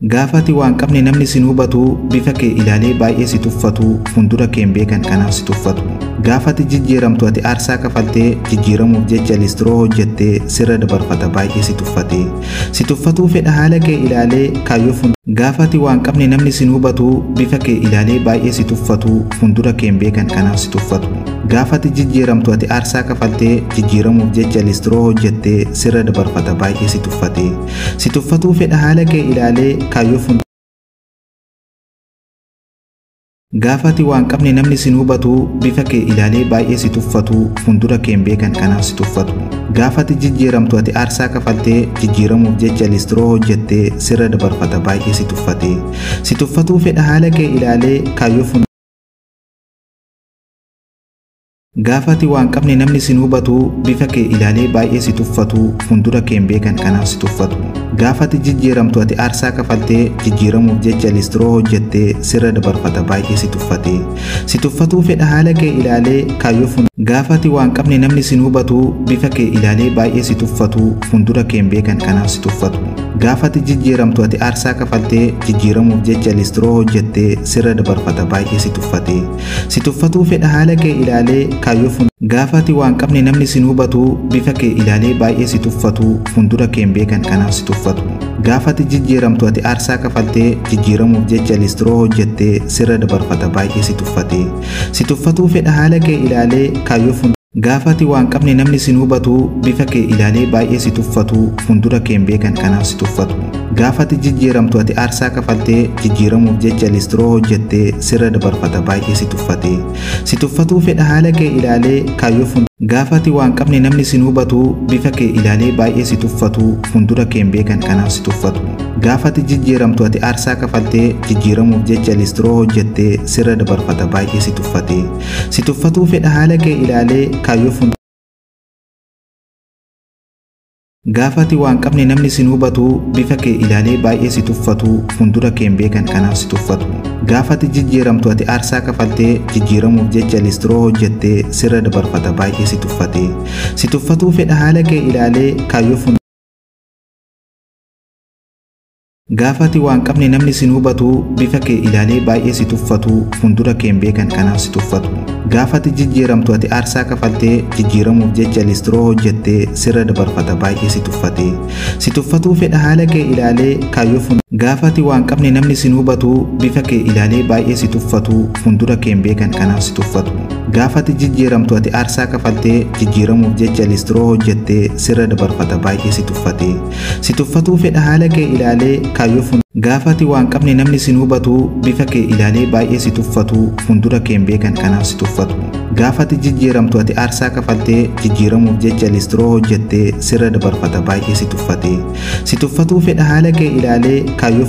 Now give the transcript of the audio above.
Gaafati waan qabne namni sin hubatu bifa kee ilaalee baay'ee si tuffatu fundura kee beekan kanaaf si tuffatu. Gaafati jijjiiramtu ati aarsaa kafaltee jijjiiramuuf jecha listiroo hojjettee sirra dabarfata baay'ee si tuffatee. Si tuffatuu fedha haala kee ilaalee kaayyoo Gaafati waan qabne namni sin hubatu bifa kee ilaalee baay'ee si tuffatu fundura kee beekan kanaaf si tuffatu. Gaafati jijjiiramtu ati aarsaa kafaltee jijjiiramuuf jecha listiroo hojjettee sirra dabarfata baay'ee si tuffatee. Si tuffatuu fedha haala kee ilaalee kaayyoo Gaafati waan qabne namni sin hubatu bifa kee ilaalee baay'ee si tuffatu fundura kee beekan kanaaf si tuffatu. Gaafati jijjiiramtu ati aarsaa kafaltee jijjiiramuuf jecha listiroo hojjettee sirra dabarfata baay'ee si tuffatee. Si tuffatuu fedha haala kee ilaalee kaayyoo Gaafati waan qabne namni sin hubatu bifa kee ilaalee baay'ee si tuffatu fundura kee beekan kanaaf si tuffatu. Gaafati jijjiiramtu ati aarsaa kafaltee jijjiiramuuf jecha listiroo hojjettee sirra dabarfata baay'ee si tuffatee. Si tuffatuu fedha haala kee ilaalee kaayyoo Gaafati waan qabne namni sin hubatu bifa kee ilaalee baay'ee si tuffatu fundura kee beekan kanaaf si tuffatu. Gaafati jijjiiramtu ati aarsaa kafaltee jijjiiramuuf jecha listiroo hojjettee sirra dabarfata baay'ee si tuffatee. Si tuffatuu fedha haala kee ilaalee kaayyoo Gaafati waan qabne namni sin hubatu bifa kee ilaalee baay'ee si tuffatu fundura kee beekan kanaaf si tuffatu. Gaafati jijjiiramtu ati aarsaa kafaltee jijjiiramuuf jecha listiroo hojjettee sirra dabarfata baay'ee si tuffatee. Si tuffatuu fedha haala kee ilaalee kaayyoo Gaafati waan qabne namni sin hubatu bifa kee ilaalee baay'ee si tuffatu fundura kee beekan kanaaf si tuffatu. Gaafati jijjiiramtu ati aarsaa kafaltee jijjiiramuuf jecha listiroo hojjettee sirra dabarfata baay'ee si tuffatee. Si tuffatuu fedha haala kee ilaalee kaayyoo Gaafati waan qabne namni sin hubatu bifa kee ilaalee baay'ee si tuffatu fundura kee beekan kanaaf si tuffatu. Gaafati jijjiiramtu ati aarsaa kafaltee jijjiiramuuf jecha listiroo hojjettee sirra dabarfata baay'ee si tuffatee. Si tuffatuu fedha haala kee ilaalee kaayyoo Gaafati waan qabne namni sin hubatu bifa kee ilaalee baay'ee si tuffatu fundura kee beekan kanaaf si tuffatu. Gaafati jijjiiramtu ati aarsaa kafaltee jijjiiramuuf jecha listiroo hojjettee sirra dabarfata baay'ee si tuffatee. Si tuffatuu fedha haala kee ilaalee kaayyoo Gaafati waan qabne namni sin hubatu bifa kee ilaalee baay'ee si tuffatu fundura kee beekan kanaaf si tuffatu. Gaafati jijjiiramtu ati aarsaa kafaltee jijjiiramuuf jecha listiroo hojjettee sirra dabarfata baay'ee si tuffatee. Si tuffatuu fedha haala kee ilaalee kaayyoo Gaafati waan qabne namni sin hubatu bifa kee ilaalee baay'ee si tuffatu fundura kee beekan kanaaf si tuffatu. Gaafati jijjiiramtu ati aarsaa kafaltee jijjiiramuuf jecha listiroo hojjettee sirra dabarfata baay'ee si tuffatee. Si tuffatuu fedha haala kee ilaalee kaayyoo Gaafati waan qabne namni sin hubatu bifa kee ilaalee baay'ee si tuffatu fundura kee beekan kanaaf si tuffatu. Gaafati jijjiiramtu ati aarsaa kafaltee jijjiiramuuf jecha listiroo hojjettee sirra dabarfata baay'ee si tuffatee. Si tuffatuu fedha haala kee ilaalee kaayyoo